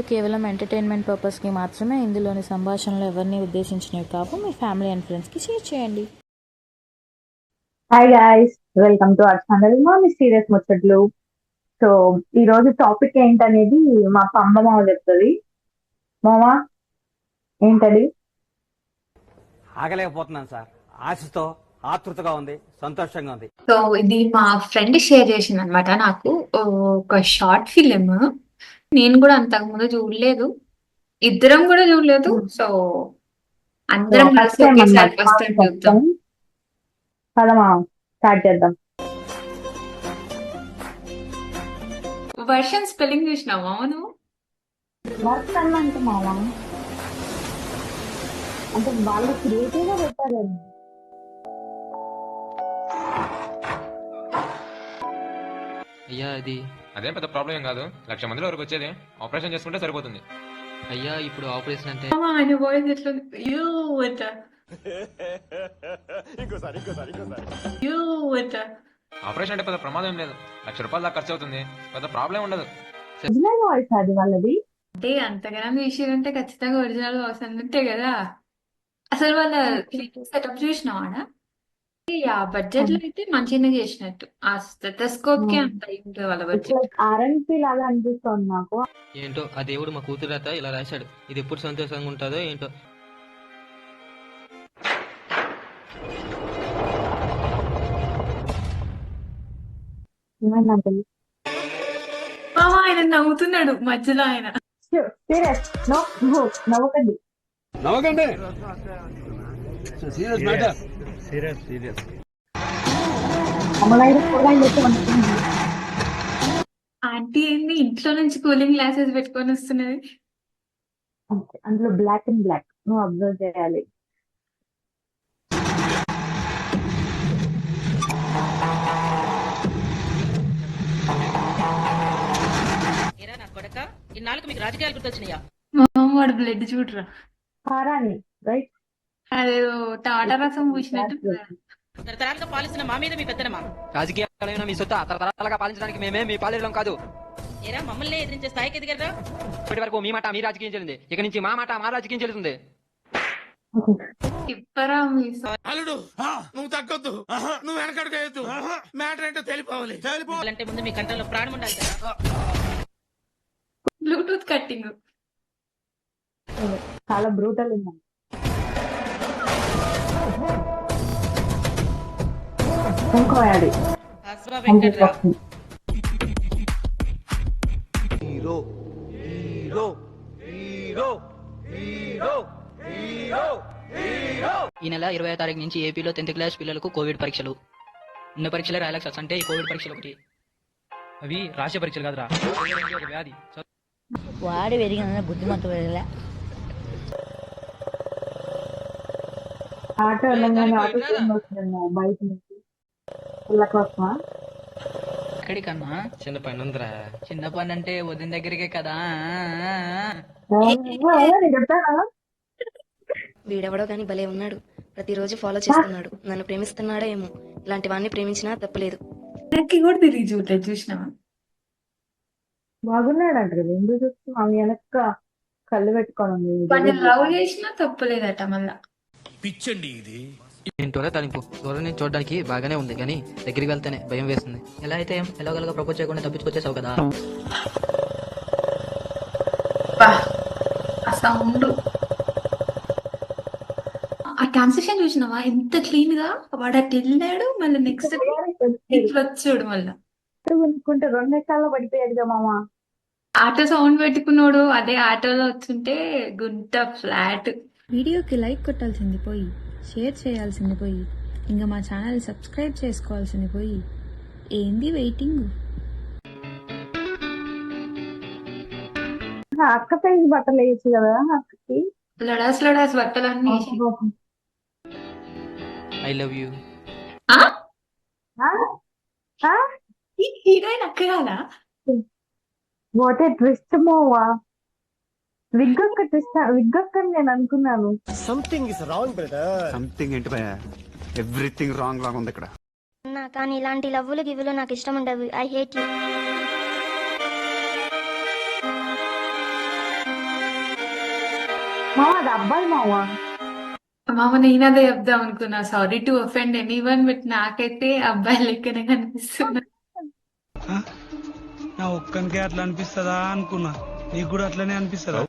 Video కేవలం entertainment పర్పస్కి మాత్రమే. ఇందులోని సంభాషణలు ఎవరిని ఉద్దేశించినవి కావు. మీ ఫ్యామిలీ అండ్ ఫ్రెండ్స్కి షేర్ చేయండి. Hi guys, welcome to our channel మామి సీరియస్ ముచ్చట్లు. సో ఈ రోజు టాపిక్ ఏంటనేది మా పంబ మామ చెప్తుంది. మామ ఏంటది? ఆగలేకపోతున్నాను సార్. ఆశతో ఆతృతగా ఉంది, సంతోషంగా ఉంది. సో ఇది మా ఫ్రెండ్ షేర్ చేసింది అనమాట నాకు ఒక షార్ట్ ఫిలిం. నేను కూడా అంతకుముందు చూడలేదు, ఇద్దరం కూడా చూడలేదు. సో అందరం కలిసి ఒకేసారి ఫస్ట్ టైం చూద్దాం. కదా మా స్టార్ట్ చేద్దాం. వర్షన్ స్పెల్లింగ్ చూసినావా నువ్వు? వర్షన్ అంటే మామ అంటే వాళ్ళు క్రియేటివ్ గా పెట్టారండి. అయ్యా అది అదేం పెద్ద ప్రాబ్లం ఏం కాదు. 1,00,000 మందిలో వరకు వచ్చేది. ఆపరేషన్ చేసుకుంటే సరిపోతుంది. అయ్యా ఇప్పుడు ఆపరేషన్ అంటే ఆయన వాయిస్ ఎట్లా యూ అంట యూ అంట. ఆపరేషన్ అంటే పెద్ద ప్రమాదం ఏం లేదు. 1,00,000 రూపాయలు దాకా ఖర్చు అవుతుంది. పెద్ద ప్రాబ్లం ఉండదు. ఒరిజినల్ వాయిస్ అది వాళ్ళది. అంటే అంతగానం చేసిరంటే ఖచ్చితంగా ఒరిజినల్ వాయిస్ అన్నట్టే కదా. అసలు వాళ్ళ సెటప్ చూసినావాడా? బడ్జెట్ లో అయితే మంచిగానే చేసినట్టు. ఆ స్టెథోస్కోప్ కి అంత ఉంటుంది వాళ్ళ బడ్జెట్. ఆర్ఎన్పి లాగా అనిపిస్తుంది నాకు. ఏంటో ఆ దేవుడు మా కూతురు రాత ఇలా రాశాడు. ఇది ఎప్పుడు సంతోషంగా ఉంటుందో ఏంటో. ఏమైందంటే ఆయన నవ్వుతున్నాడు మధ్యలో. ఆయన సీరియస్ నవ్వకండి. అమలైన కూరగాయలు అయితే వండుతుంది. ఆంటీ ఏంది ఇంట్లో నుంచి కూలింగ్ గ్లాసెస్ పెట్టుకొని వస్తున్నది? అంతే, అందులో బ్లాక్ అండ్ బ్లాక్ నువ్వు అబ్జర్వ్ చేయాలి. ఇన్నాళ్ళకు మీకు రాజకీయాలు గుర్తొచ్చినాయా? వాడు బ్లడ్ చూడరా. హారాని రైట్, అదేదో టాటా రసం పూసినట్టు. తరతరాలుగా పాలిస్తున్న మా మీద మీ పెద్దనమా? రాజకీయాలైనా మీ సొత్త. తరతరాలుగా పాలించడానికి మేమే మీ పాలేయడం కాదు. ఏరా మమ్మల్ని ఎదిరించే స్థాయికి ఎదిగారా? ఇప్పటి వరకు మీ మాట మీ రాజకీయం చెల్లింది, ఇక నుంచి మా మాట మా రాజకీయం చెల్లుతుంది. తిప్పరా మీ అల్లుడు, నువ్వు తగ్గొద్దు, నువ్వు వెనకడుగు, మ్యాటర్ ఏంటో తెలిపోవాలి. అంటే ముందు మీ కంటంలో ప్రాణం ఉండాలి కదా. బ్లూటూత్ కట్టింగ్ చాలా బ్రూటల్ ఉంది. ఇంకోయాడి అసలు వెంకట్రావు ఈ నెల 20వ తారీఖు నుంచి ఏపీలో 10th క్లాస్ పిల్లలకు కోవిడ్ పరీక్షలు. ఉన్న పరీక్షలే రాయలక్స్ అంటే ఈ కోవిడ్ పరీక్షలు ఒకటి. అవి రాసే పరీక్షలు కాదురా, ఒక వ్యాధి. వాడి పెరిగిన బుద్ధిమంతు పెరగలే. ఆటో వెళ్ళగానే ఆటో వస్తుందేమో బయట నుంచి పిల్ల కోసమా. ఎక్కడికన్నా? చిన్న పని ఉందిరా. చిన్న పని అంటే వదిన దగ్గరికే కదా. నేను చెప్తానా? వీడెవడో గాని భలే ఉన్నాడు. ప్రతిరోజు ఫాలో చేస్తున్నాడు. నన్ను ప్రేమిస్తున్నాడో ఏమో. ఇలాంటి వాడిని ప్రేమించినా తప్పలేదు. నాకు కూడా తిరిగి చూడలేదు. చూసినావా? బాగున్నాడు అంటారు కదా, ఎందుకు చూస్తున్నాం? వెనక కళ్ళు పెట్టుకోవడం వాడిని లవ్ చేసినా తప్పలేదట మళ్ళా. పిచ్చండి ఇది. ఏంటోలే తలింపు. దూరం నుంచి చూడడానికి బాగానే ఉంది కానీ దగ్గరికి వెళ్తేనే భయం వేస్తుంది. ఎలా అయితే ఎలాగోలాగా ప్రపోజ్ చేయకుండా తప్పించుకొచ్చేసావు కదా. ఆ సౌండ్, ఆ ట్రాన్సాక్షన్ చూసినావా ఎంత క్లీన్ గా? వాడు అటు వెళ్ళాడు, మళ్ళీ నెక్స్ట్ ఇట్లా వచ్చాడు. మళ్ళా కొనుక్కుంటే 2 నిమిషాల్లో పడిపోయాడుగా మామ. ఆటో సౌండ్ పెట్టుకున్నాడు. అదే ఆటోలో వచ్చుంటే గుంట ఫ్లాట్. వీడియోకి లైక్ కొట్టాల్సింది పోయి, షేర్ చేయాల్సింది పోయి, ఇంకా మా ఛానల్ సబ్స్క్రైబ్ చేసుకోవాల్సింది పోయి, ఏంది వెయిటింగ్? అక్క సైజ్ బట్టలు వేయచ్చు కదా అక్కకి. లడాస్ లడాస్ బట్టలన్నీ ఐ లవ్ యూ. హీరోయిన్ అక్క కాదా? What a twist మోవా. విగ్ ఒక్క ట్విస్ట్, విగ్ ఒక్క నేను అనుకున్నాను. సంథింగ్ ఏంటి భయ, ఎవ్రీథింగ్ రాంగ్ లాగా ఉంది ఇక్కడ. కానీ ఇలాంటి లవ్వులు గివ్వులు నాకు ఇష్టం ఉండవు. I hate you. మామ అది అబ్బాయి మామ. మామ నేను అదే చెప్దాం అనుకున్నా. Sorry to offend anyone, but నాకైతే అబ్బాయి లెక్కనే కనిపిస్తున్నా. నా ఒక్కనికే అట్లా అనిపిస్తుందా అనుకున్నా, నీకు కూడా అట్లనే అనిపిస్తుందా?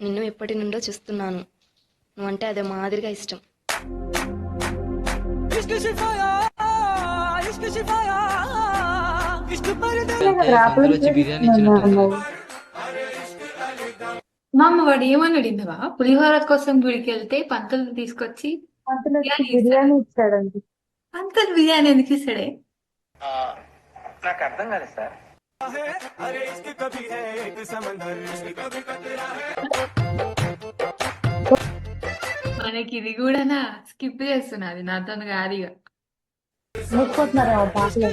నిన్ను ఎప్పటి నుండో చూస్తున్నాను. నువ్వంటే అదే మాదిరిగా ఇష్టం. రాపిడి వచ్చి బిర్యానీ ఇచ్చినట్టు మా అమ్మ వాడు ఏమని అడిగినవా? పులిహోర కోసం గుడికి వెళ్తే పంతులు తీసుకొచ్చి పంతులు వచ్చి బిర్యానీ బిర్యానీ ఇచ్చాడండి. పంతులు బిర్యానీ ఎందుకు ఇస్తాడే? నాకు అర్థం కాలేదు సార్. మనకి ఇది కూడా స్కిప్ చేస్తున్నది, నాతో కాదు ఇక. మూసుకుంటున్నారేమో పాటలు.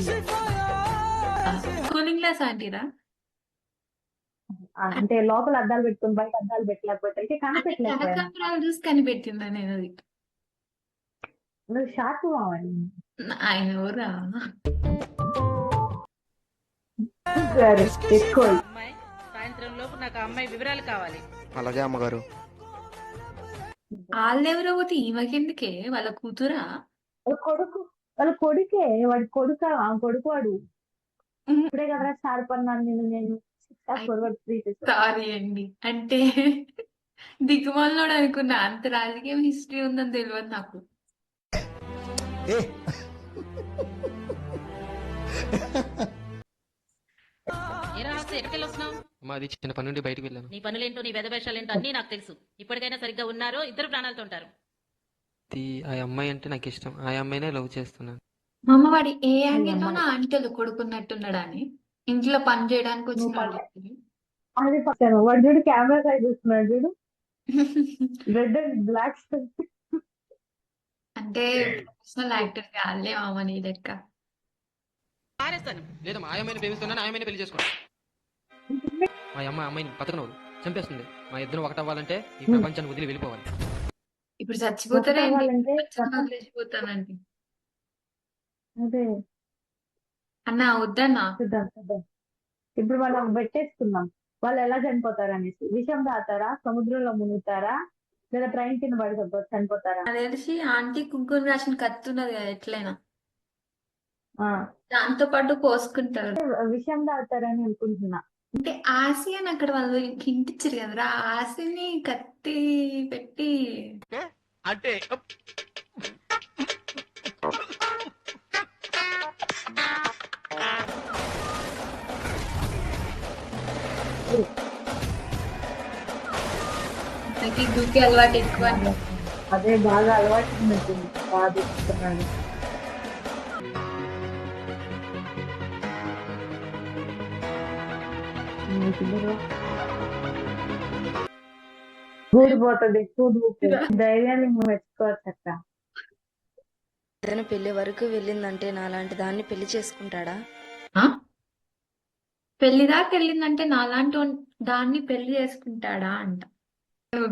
కూలింగ్ గ్లాస్ ఆంటీరా? అంటే లోపల అద్దాలు పెట్టుకుని బయట అద్దాలు పెట్టలేకపోతే కనిపెట్టలేకపోయాను. కనకాంబరాలు చూసి కనిపెట్టిందా నేను అది? నువ్వు షార్ట్ మావని. ఆయన ఎవరా? ఎక్కువ అమ్మాయి సాయంత్రం లోపు నాకు ఆ అమ్మాయి వివరాలు కావాలి. అలాగే అమ్మగారు. వాళ్ళెవరో పోతే ఈమెకెందుకే? వాళ్ళ కూతురా? వాళ్ళ కొడుకే, వాడి కొడుకు వాడు. ఇప్పుడే కదా స్టార్ పన్నాను నేను ఫార్వర్డ్ 3 సారీ అండి, అంటే దిగుమలోడు అనుకున్నా. అంత రాజకీయ హిస్టరీ ఉందని తెలియదు నాకు. ఏరా హాస్య, ఎక్కడికి వస్తున్నావు? మాది చిన్న పని నుండి బయటికి వెళ్ళాను. నీ పనులేంటో నీ వేషాలేంటో అన్నీ నాకు తెలుసు. ఇప్పటికైనా సరిగ్గా ఉన్నారో ఇద్దరు ప్రాణాలతో ఉంటారు. ఆ అమ్మాయి అంటే నాకు ఇష్టం. ఆ అమ్మాయినే లవ్ చేస్తున్నాను. మా అమ్మ వాడి ఏ యాంగిల్లో నా ఆంటీలు కొడుకున్నట్టున్నాడా అని ఇంట్లో పని చేయడానికి వచ్చిన అది పక్కన వాడు చూడు, కెమెరా సైడ్ చూస్తున్నాడు చూడు, రెడ్ అండ్ బ్లాక్. అంటే ప్రొఫెషనల్ యాక్టర్ కాదులే మామ నీ లెక్క. పారేస్తాను. లేదా మా అమ్మాయిని ప్రేమిస్తున్నాను, ఆ అమ్మాయిని పెళ్లి చేసుకోండి. మా అమ్మాయిని బతకనవదు, చంపేస్తుంది. మా ఇద్దరు ఒకటవ్వాలంటే ఈ ప్రపంచాన్ని వదిలి వెళ్ళిపోవాలి. ఇప్పుడు చచ్చిపోతారేంటి? ఒకటవ్వాలంటే వదిలేసిపోతానండి అదే అన్నా. వద్దన్నా. చూద్దాం. ఇప్పుడు మనం పెట్టేసుకుందాం వాళ్ళు ఎలా చనిపోతారు అనేసి. విషం తాగుతారా, సముద్రంలో మునుగుతారా, లేదా ట్రైన్ కింద పడి చనిపోతారా? నాకు తెలిసి ఆంటీ కుంకుమ రాసిన కత్తి ఉన్నది కదా, ఎట్లయినా ఆ, దాంతో పాటు పోసుకుంటారు. విషం తాగుతారని అనుకుంటున్నా. అంటే ఆసి అని అక్కడ వాళ్ళు హింటిచ్చారు కదరా, ఆసిని కత్తి పెట్టి అంటే నాకు దూకి అలవాటు ఎక్కువ. అదే బాగా అలవాటు ఉన్నట్టుంది, బాగా చూస్తున్నాడు. ఊడిపోతుంది, ధైర్యాన్ని మెచ్చుకోవచ్చు అక్క. తను పెళ్లి వరకు వెళ్ళిందంటే నాలాంటి దాన్ని పెళ్లి చేసుకుంటాడా? పెళ్లి దాకా వెళ్ళిందంటే నాలాంటి దాన్ని పెళ్లి చేసుకుంటాడా అంట.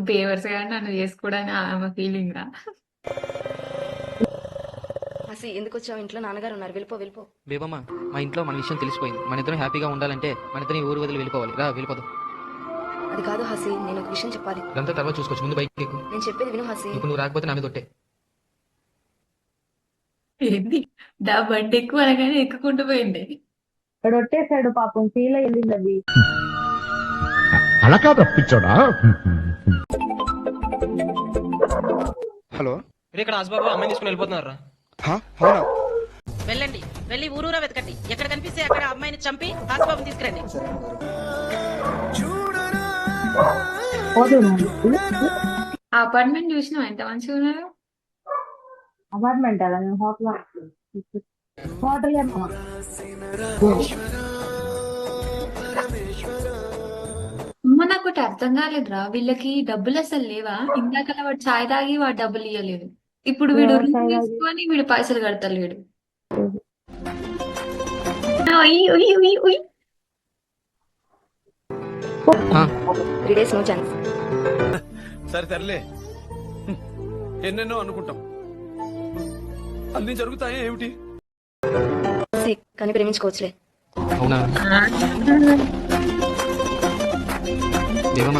బేవర్స్ గా నన్ను చేసుకోవడానికి ఆమె ఫీలింగ్ రా. అసలు ఎందుకు వచ్చావు? ఇంట్లో నాన్నగారు ఉన్నారు, వెళ్ళిపో. బేబమ్మ, మా ఇంట్లో మన విషయం తెలిసిపోయింది. మన ఇద్దరం హ్యాపీగా ఉండాలంటే మన ఇద్దరం ఊరు వదిలి వెళ్ళిపోవాలి. రా, వెళ్ళిపోదాం. అది కాదు హసి, నేను ఒక విషయం చెప్పాలి. ఇదంతా తర్వాత చూసుకోవచ్చు, ముందు బైక్ ఎక్కు. నేను చెప్పేది విను హసి. ఇప్పుడు నువ్వు రాకపోతే నా మీద ఒట్టే. ఏంది దా బండి ఎక్కువ అనగానే ఎక్కుకుంటూ పోయింది. ఇక్కడ వచ్చేసాడు పాపం, ఫీల్ అయ్యింది అది. అలా కాదు తప్పించాడా? హలో, ఇక్కడ ఆస్బాబు అమ్మాయిని తీసుకుని వెళ్ళిపోతున్నారా? అవునా? వెళ్ళండి, వెళ్ళి ఊరూరా వెతకండి. ఎక్కడ కనిపిస్తే అక్కడ ఆ అమ్మాయిని చంపి హాస్బాబుని తీసుకురండి. ఆ అపార్ట్మెంట్ చూసినావు ఎంత మంచిగా ఉన్నారు. అపార్ట్మెంట్ అలా హోటల్ అమ్మ నాకు ఒకటి అర్థం కాలేదురా, వీళ్ళకి డబ్బులు అసలు లేవా? ఇందాక వాడు చాయ్ తాగి వాడు డబ్బులు ఇవ్వలేదు, ఇప్పుడు వీడు ఎవరు రూమ్ చాయ్ తాగి? తీసుకొని వీడు పైసలు కడతలేడు. 3 days నో ఛాన్స్. సరే తరలే, ఎన్నెన్నో అనుకుంటాం, అన్ని జరుగుతాయి ఏమిటి? కానీ ప్రేమించుకోవచ్చులే. అవునా బేబమ్మ,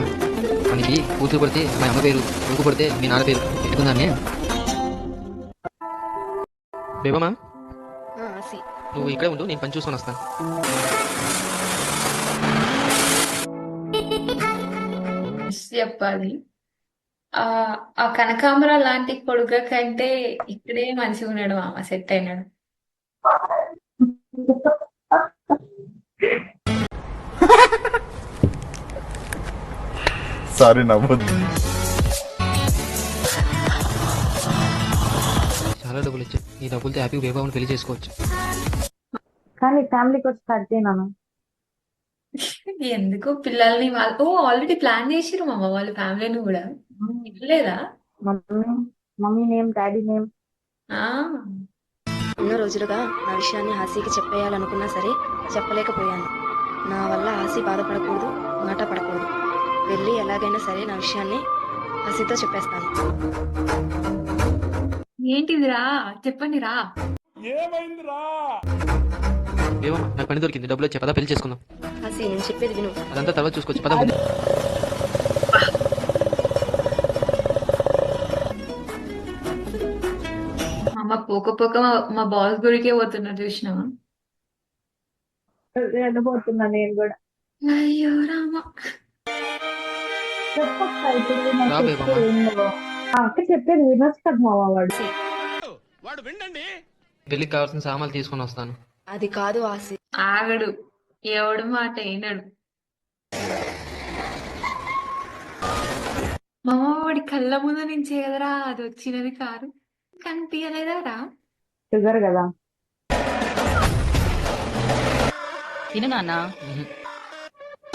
మనకి కూతురు పడితే మా అమ్మ పేరు, కొడుకు పడితే మీ నాన్న పేరు పెట్టుకుందాన్ని. బేబమ్మా, ఆసి నువ్వు ఇక్కడే ఉండు, నేను పని చూసుకొని వస్తాను. చెప్పాలి. ఆ ఆ కనకాంబర లాంటి కొడుక కంటే ఇక్కడే మంచిగా ఉన్నాడు మామ, సెట్ అయినాడు. సారీ నవ్వద్దు. చాలా డబ్బులు వచ్చాయి. ఈ డబ్బులతో హ్యాపీగా బేబాబుని పెళ్లి చేసుకోవచ్చు. కానీ ఫ్యామిలీకి వచ్చి కట్టేనాను. ఎందుకు పిల్లల్ని వాళ్ళు ఆల్రెడీ ప్లాన్ చేసిరు మామ, వాళ్ళ ఫ్యామిలీని కూడా ఇవ్వలేదా? Mummy name, daddy name. ఆ ఎన్నో రోజులుగా నా విషయాన్ని హాసీకి చెప్పేయాలనుకున్నా సరే చెప్పలేకపోయాను. నా వల్ల హాసీ బాధపడకూడదు, మాట పడకూడదు. వెళ్ళి ఎలాగైనా సరే నా విషయాన్ని హాసీతో చెప్పేస్తాను. ఏంటిదిరా, చెప్పండి రా. బేబమ్మ, నాకు పని దొరికింది, డబ్బులు వచ్చే పదా, పెళ్లి చేసుకుందాం. హాసీ, నేను చెప్పేది విను. అదంతా తర్వాత చూసుకోవచ్చు, పద ముందు. అమ్మ పోక మా బాస్ గుడికే పోతున్నారు, చూసినావా? వెళ్ళిపోతున్నా నేను కూడా. అయ్యో రామ. చెప్పక్క ఇప్పుడు నాకు రా బేబమ్మ. ఏందో. అక్క చెప్పేది వినొచ్చు కదా మావా వాడు. వాడు వినండి. పెళ్లికి కావాల్సిన సామాన్లు తీసుకొని వస్తాను. అది కాదు హాసీ. ఆగడు, ఎవడు మాట అయినాడు. మామ వాడి కళ్ళ ముందు నుంచే కదరా అది వచ్చినది కారు, కనిపించలేదా రా? షుగర్ కదా. తిను నాన్న.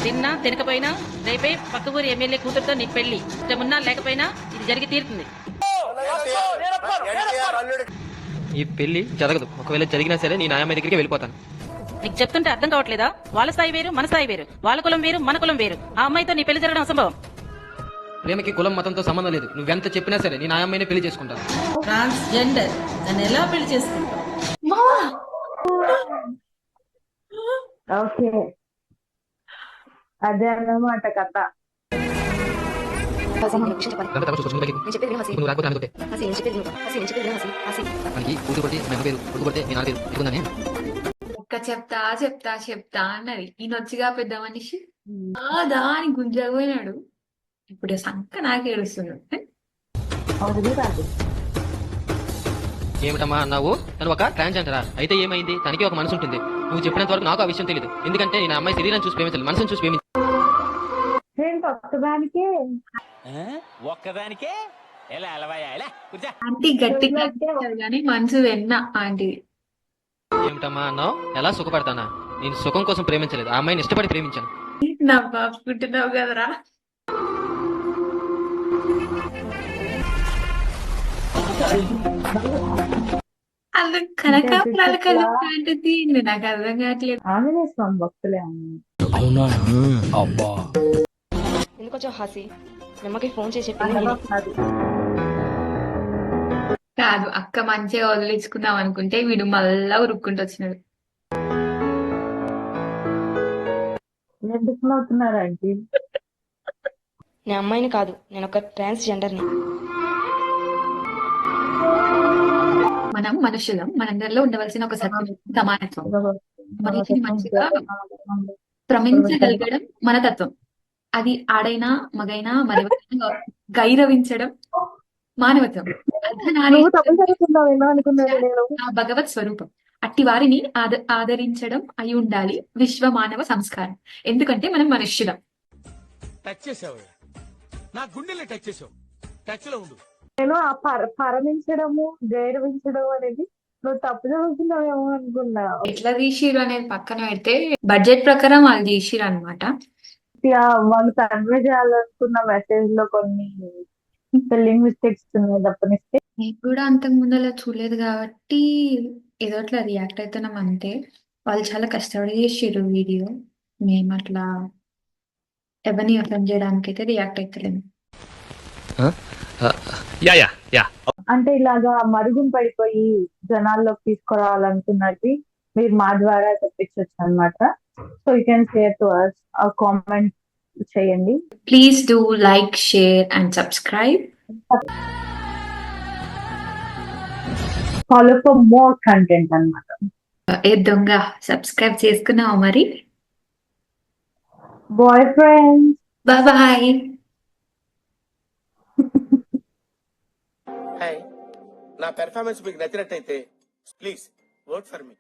తిన్నా తినకపోయినా రేపే పక్క ఊరి ఎమ్మెల్యే కూతురుతో నీ పెళ్లి. ఇష్టమున్నా లేకపోయినా ఇది జరిగి తీరుతుంది. ఈ పెళ్లి జరగదు. ఒకవేళ జరిగినా సరే నేను ఆయమ్మ దగ్గరికి వెళ్ళిపోతాను. నీకు చెప్తుంటే అర్థం కావట్లేదా? వాళ్ళ స్థాయి వేరు, మన స్థాయి వేరు. వాళ్ళ కులం వేరు, మన కులం వేరు. ఆ అమ్మాయితో నీ పెళ్లి జరగడం అసంభవం. ప్రేమకి కులం మతంతో సంబంధం లేదు. నువ్వెంత చెప్పినా సరే నేను ఆయమ్మైనా పెళ్లి చేసుకుంటాను. ట్రాన్స్జెండర్ నన్ను ఎలా పెళ్లి చేసుకుంటావు? ఓకే, అదే అన్నమాట కథ. హాసీ, నేను విషయం చెప్పాలి. అదంతా తర్వాత చూసుకోవచ్చు, ముందు నేను చెప్పేది విను హాసీ. నువ్వు రాకపోతే అందుకే. హాసీ, నేను చెప్పేది విను. హాసీ, నేను చెప్పేది విను హాసీ. హాసీ, మనకి కూతురు పడితే మా అమ్మ పేరు, కొడుకు పడితే మీ నాన్న పేరు పెట్టుకుందాన్ని. ఒక్క చెప్తా అన్నది. ఈయనొచ్చిగా పెద్ద మనిషి దాని గుంజపోయినాడు. ఇప్పుడు సంక నాకు ఏడుస్తున్నాడు. అవును రాదు. ఏమిటమ్మా అన్నావు? తను ఒక ట్రాన్స్జెండరా? అయితే ఏమైంది? తనకి ఒక మనసు ఉంటుంది. నువ్వు చెప్పినంత వరకు నాకు ఆ విషయం తెలియదు. ఎందుకంటే నేను అమ్మాయి శరీరం చూసి ప్రేమించాలి, మనసును చూసి ప్రేమించాలి. ఏంటి ఒక్కదానికే ఒక్కదానికే ఎలా అలవాయా ఎలా కూర్చో. ఆంటీ గట్టిగా అనిపించదు కానీ మనసు వెన్న ఆంటీ. ఏమిటమ్మా అన్నావు? ఎలా సుఖపడతానా? నేను సుఖం కోసం ప్రేమించలేదు, ఆ అమ్మాయిని ఇష్టపడి ప్రేమించాను. నా బాబు పుట్టినావు కదరా. అలా కనకాంబరాల కలర్ లాంటిది నాకు అర్థం కావట్లేదు. ఆంజనేయ స్వామి భక్తులే అమ్మ. ఎందుకు వచ్చావు హాసీ? మీ అమ్మకి ఫోన్ చేసి చెప్పింది విను. కాదు, అక్క మంచిగా వదిలించుకుందాం అనుకుంటే వీడు మళ్ళా ఉరుక్కుంటూ వచ్చినాడు. ఎందుకు నవ్వుతున్నారు ఆంటీ? నేను అమ్మాయిని కాదు, నేను ఒక ట్రాన్స్జెండర్ని. మనం మనుషులం, మనందరిలో ఉండవలసిన ఒక సత్యం సమానత్వం. మనిషిని మంచిగా భ్రమించగలగడం మన తత్వం. అది ఆడైనా మగైనా మరెవరైనా గౌరవించడం మానవత్వం. నువ్వు తప్పు జరుగుతున్నావేమో అనుకున్నాను నేను. ఆ భగవత్ స్వరూపం. అట్టి వారిని ఆదరించడం అయి ఉండాలి విశ్వ మానవ సంస్కారం. ఎందుకంటే మనం మనుష్యులం. టచ్ చేసావు, నా గుండెల్ని టచ్ చేసావు. టచ్ లో ఉండు. నేను ఆ పరమించడము గౌరవించడం అనేది నువ్వు తప్పు చదువుతున్నావేమో అనుకున్నా. ఎట్లా తీసిరు అనేది పక్కన పెడితే బడ్జెట్ ప్రకారం వాళ్ళు తీసిరు అనమాట. వాళ్ళు కన్వే చేయాలనుకున్న మెసేజ్ లో కొన్ని స్పెల్లింగ్ మిస్టేక్స్ ఉన్నాయి తప్పనిస్తే. నేను కూడా అంతకు ముందు అలా చూడలేదు కాబట్టి ఏదో అట్లా రియాక్ట్ అవుతున్నాం అంతే. వాళ్ళు చాలా కష్టపడి చేసిర్రు వీడియో. మేము అట్లా ఎవరిని అఫెండ్ చేయడానికి అయితే రియాక్ట్ అవుతలేము. అంటే ఇలాగా మరుగున పడిపోయి జనాల్లోకి తీసుకురావాలనుకున్నది మీరు మా ద్వారా తెప్పించవచ్చు అనమాట. So you can share to us comment చేయండి. Please do like, share and subscribe. Follow for more content అన్నమాట. ఏ దొంగ, సబ్స్క్రైబ్ చేసుకున్నావా మరి? Bye friends. బాయ్. నా పెర్ఫార్మెన్స్ మీకు నచ్చినట్టయితే ప్లీజ్ ఓట్ ఫర్ మీ.